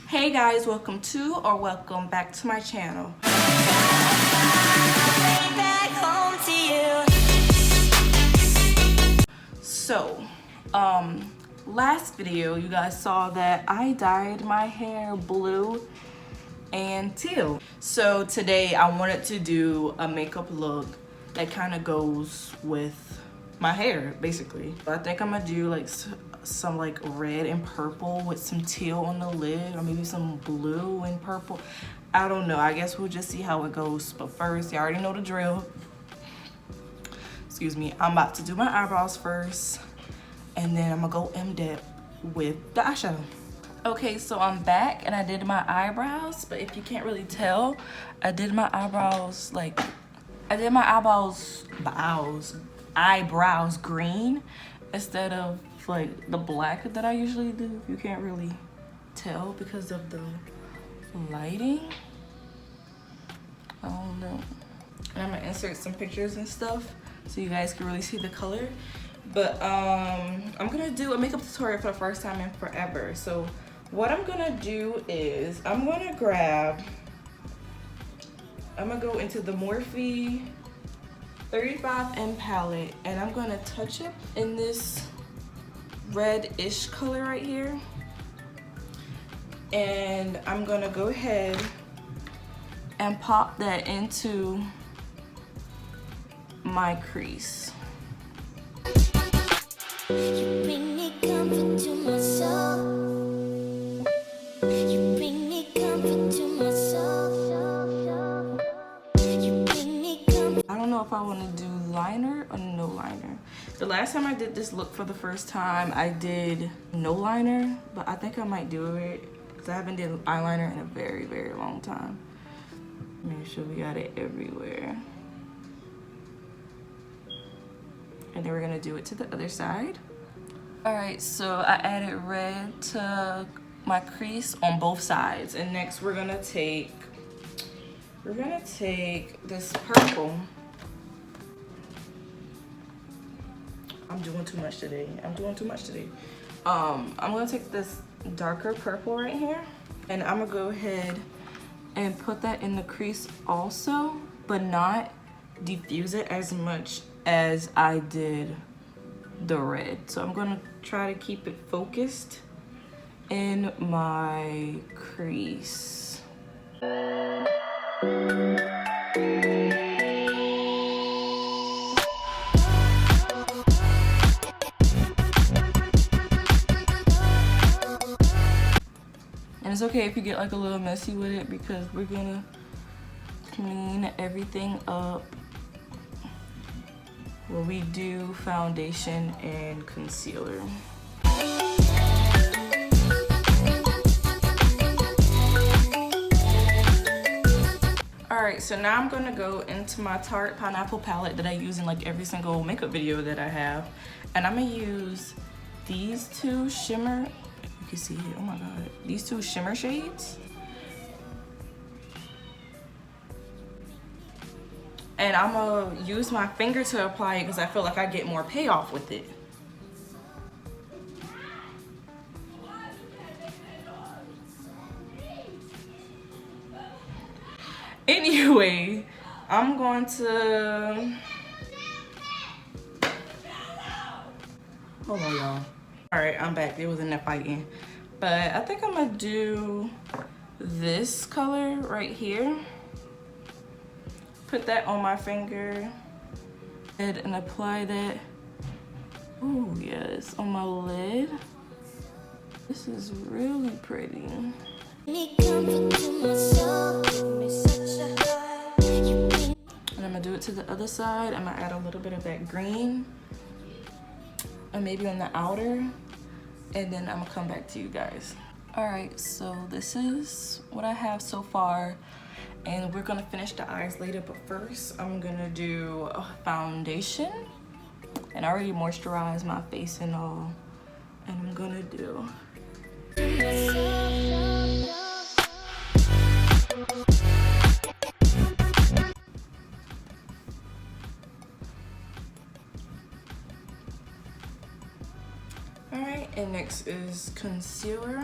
Hey guys, welcome back to my channel. So, last video you guys saw that I dyed my hair blue and teal. So today I wanted to do a makeup look that kind of goes with my hair, basically. I think I'm gonna do like some like red and purple with some teal on the lid, or maybe some blue and purple. I don't know, I guess we'll just see how it goes. But first, you already know the drill. Excuse me, I'm about to do my eyebrows first, and then I'm gonna go in-depth with the eyeshadow. Okay, so I'm back and I did my eyebrows, but if you can't really tell, I did my eyebrows eyebrows green instead of like the black that I usually do. You can't really tell because of the lighting. I don't know. And I'm gonna insert some pictures and stuff so you guys can really see the color. But I'm gonna do a makeup tutorial for the first time in forever. So what I'm gonna do is I'm gonna go into the Morphe 35M palette, and I'm gonna touch it in this red-ish color right here. And I'm gonna go ahead and pop that into my crease. You bring me comfort to my soul. You bring me comfort to my soul. You bring me comfort. I don't know if I want to do liner or no liner. The last time I did this look for the first time, I did no liner, but I think I might do it because I haven't did eyeliner in a very, very long time. Make sure we got it everywhere. And then we're gonna do it to the other side. All right, so I added red to my crease on both sides. And next we're gonna take this purple. I'm doing too much today. I'm gonna take this darker purple right here, and I'm gonna go ahead and put that in the crease also, but not diffuse it as much as I did the red. So I'm gonna try to keep it focused in my crease. And it's okay if you get like a little messy with it, because we're gonna clean everything up when we do foundation and concealer. Alright, so now I'm gonna go into my Tarte Pineapple palette that I use in like every single makeup video that I have. And I'm gonna use these two shimmer, if you can see it, oh my god, these two shimmer shades. And I'm gonna use my finger to apply it because I feel like I get more payoff with it. Anyway, I'm going to... Hold on, y'all. All right, I'm back. It was in there fighting. But I think I'm gonna do this color right here. Put that on my finger and apply that, oh yes, on my lid. This is really pretty. And I'm gonna do it to the other side. I'm gonna add a little bit of that green, and maybe on the outer, and then I'm gonna come back to you guys. All right, so this is what I have so far. And we're gonna finish the eyes later, but first I'm gonna do a foundation. And I already moisturized my face and all. And I'm gonna do... Alright, and next is concealer.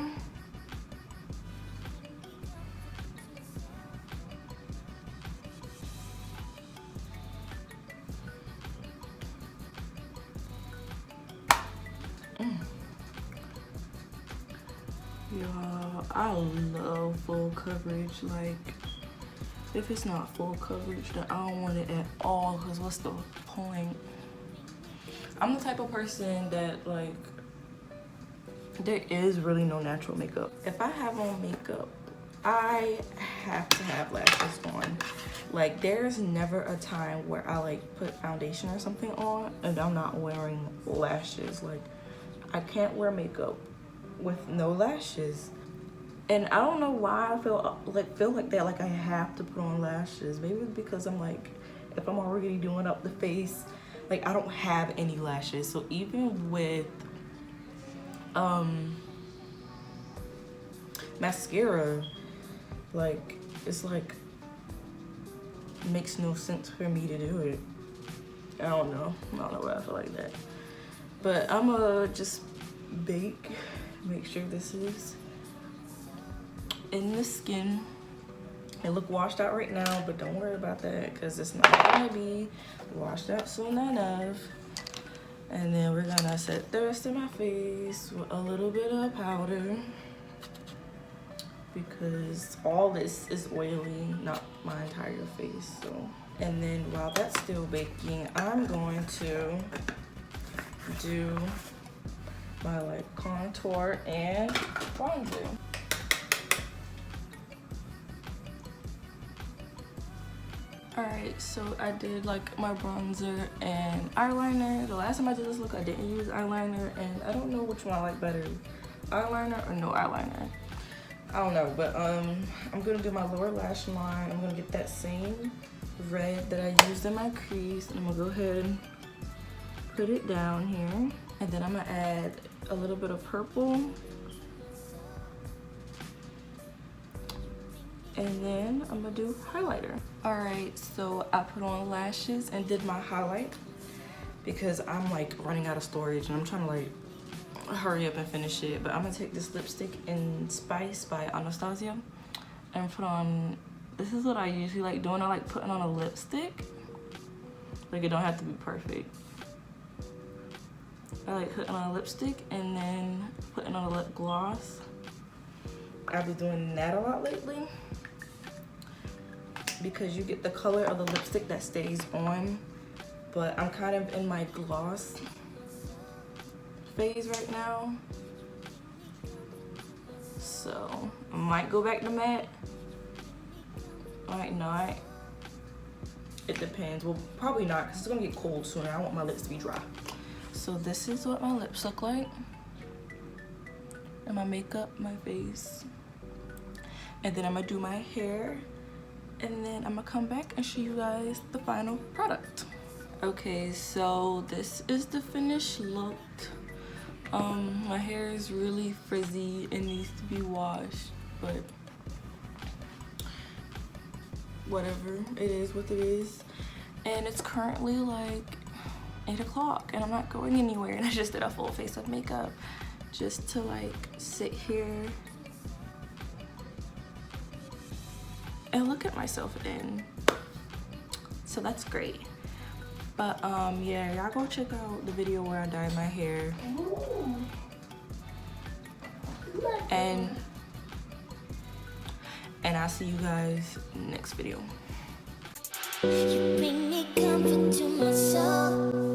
y'all, I love full coverage. Like, if it's not full coverage, then I don't want it at all, because what's the point? I'm the type of person that, like, there is really no natural makeup. If I have on makeup, I have to have lashes on. Like, there's never a time where I like put foundation or something on and I'm not wearing lashes. Like, I can't wear makeup with no lashes. And I don't know why I feel like that, like I have to put on lashes. Maybe it's because I'm like, if I'm already doing up the face, like I don't have any lashes. So even with mascara, like, it's like, makes no sense for me to do it. I don't know why I feel like that. But I'ma just make sure this is in the skin. It look washed out right now, but don't worry about that because it's not gonna be washed out soon enough. And then we're gonna set the rest of my face with a little bit of powder because all this is oily, not my entire face. So, and then while that's still baking, I'm going to do my like contour and bronzer. Alright, so I did like my bronzer and eyeliner. The last time I did this look, I didn't use eyeliner, and I don't know which one I like better, eyeliner or no eyeliner. I don't know, but I'm gonna do my lower lash line. I'm gonna get that same red that I used in my crease, and I'm gonna go ahead and put it down here. And then I'm gonna add a little bit of purple. And then I'm gonna do highlighter. All right, so I put on lashes and did my highlight because I'm like running out of storage and I'm trying to like hurry up and finish it. But I'm gonna take this lipstick in Spice by Anastasia and put on, this is what I usually like doing. I like putting on a lipstick. Like, it don't have to be perfect. I like putting on a lipstick and then putting on a lip gloss. I've been doing that a lot lately because you get the color of the lipstick that stays on, but I'm kind of in my gloss phase right now, so I might go back to matte, might not, it depends. Well, probably not because it's gonna get cold soon and I want my lips to be dry. So this is what my lips look like, and my makeup, my face, and then I'm gonna do my hair, and then I'm gonna come back and show you guys the final product. Okay, so this is the finished look. My hair is really frizzy. It needs to be washed, but whatever, it is what it is. And it's currently like 8 o'clock and I'm not going anywhere, and I just did a full face of makeup just to like sit here and look at myself in. So that's great. But yeah, y'all go check out the video where I dyed my hair. And I'll see you guys next video. You bring me comfort to my soul.